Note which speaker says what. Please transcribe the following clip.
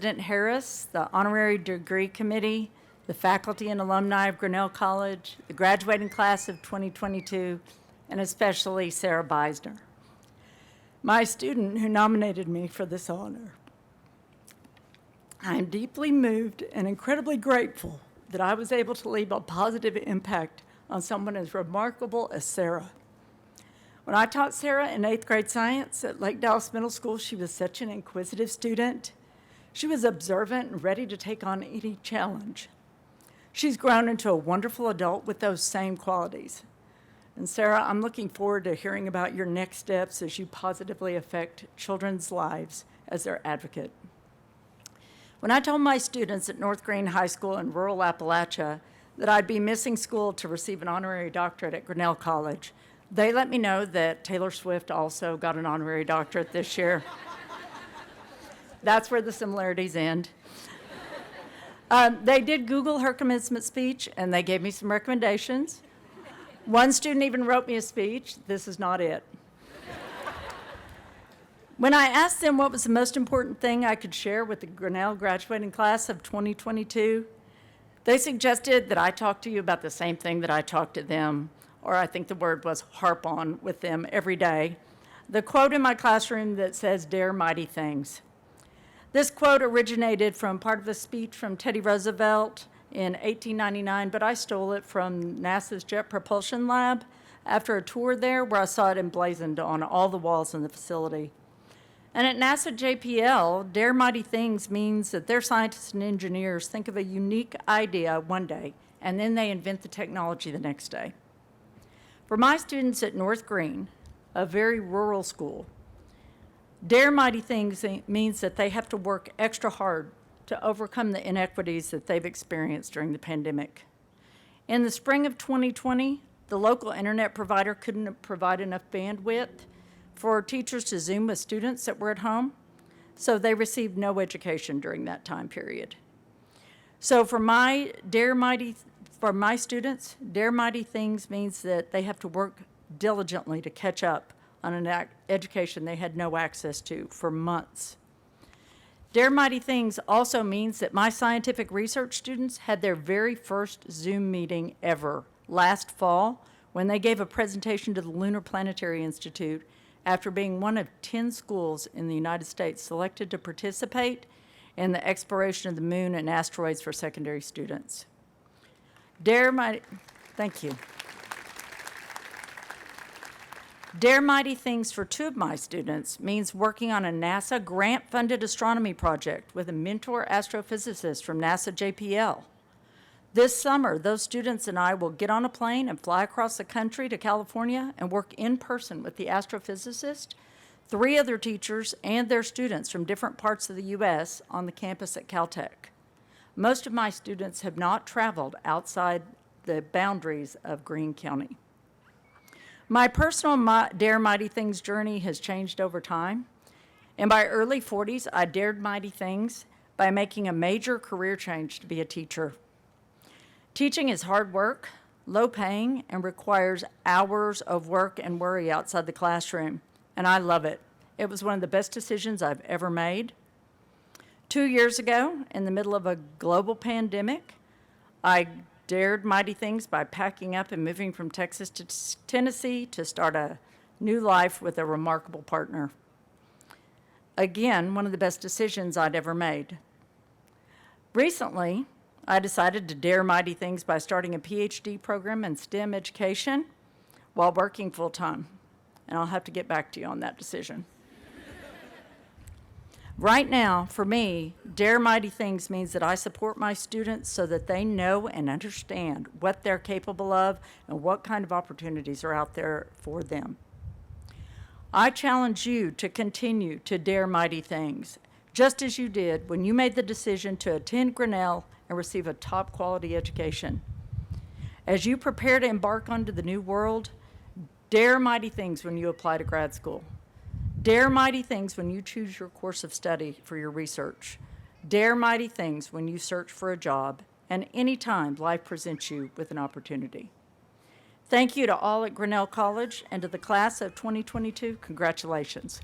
Speaker 1: President Harris, the Honorary Degree Committee, the faculty and alumni of Grinnell College, the graduating class of 2022, and especially Sarah Beisner, my student who nominated me for this honor. I am deeply moved and incredibly grateful that I was able to leave a positive impact on someone as remarkable as Sarah. When I taught Sarah in 8th grade science at Lake Dallas Middle School, she was such an inquisitive student. She was observant and ready to take on any challenge. She's grown into a wonderful adult with those same qualities. And Sarah, I'm looking forward to hearing about your next steps as you positively affect children's lives as their advocate. When I told my students at North Greene High School in rural Appalachia that I'd be missing school to receive an honorary doctorate at Grinnell College, they let me know that Taylor Swift also got an honorary doctorate this year. That's where the similarities end. They did Google her commencement speech, and they gave me some recommendations. One student even wrote me a speech. This is not it. When I asked them what was the most important thing I could share with the Grinnell graduating class of 2022, they suggested that I talk to you about the same thing that I talk to them, or I think the word was harp on with them every day. The quote in my classroom that says, "Dare mighty things." This quote originated from part of a speech from Teddy Roosevelt in 1899, but I stole it from NASA's Jet Propulsion Lab after a tour there where I saw it emblazoned on all the walls in the facility. And at NASA JPL, dare mighty things means that their scientists and engineers think of a unique idea one day, and then they invent the technology the next day. For my students at North Greene, a very rural school, dare mighty things means that they have to work extra hard to overcome the inequities that they've experienced during the pandemic. In the spring of 2020, the local internet provider couldn't provide enough bandwidth for teachers to Zoom with students that were at home, so they received no education during that time period. So for my students, dare mighty things means that they have to work diligently to catch up on an education they had no access to for months. Dare mighty things also means that my scientific research students had their very first Zoom meeting ever last fall when they gave a presentation to the Lunar Planetary Institute after being one of 10 schools in the United States selected to participate in the exploration of the moon and asteroids for secondary students. Thank you. Dare mighty things for two of my students means working on a NASA grant-funded astronomy project with a mentor astrophysicist from NASA JPL. This summer, those students and I will get on a plane and fly across the country to California and work in person with the astrophysicist, 3 other teachers, and their students from different parts of the U.S. on the campus at Caltech. Most of my students have not traveled outside the boundaries of Greene County. My personal Dare Mighty Things journey has changed over time. In my early 40s, I dared mighty things by making a major career change to be a teacher. Teaching is hard work, low paying, and requires hours of work and worry outside the classroom, and I love it. It was one of the best decisions I've ever made. 2 years ago, in the middle of a global pandemic, I dared mighty things by packing up and moving from Texas to Tennessee to start a new life with a remarkable partner. Again, one of the best decisions I'd ever made. Recently, I decided to dare mighty things by starting a PhD program in STEM education while working full-time, and I'll have to get back to you on that decision. Right now, for me, dare mighty things means that I support my students so that they know and understand what they're capable of and what kind of opportunities are out there for them. I challenge you to continue to dare mighty things, just as you did when you made the decision to attend Grinnell and receive a top quality education. As you prepare to embark onto the new world, dare mighty things when you apply to grad school. Dare mighty things when you choose your course of study for your research. Dare mighty things when you search for a job and any time life presents you with an opportunity. Thank you to all at Grinnell College and to the class of 2022. Congratulations.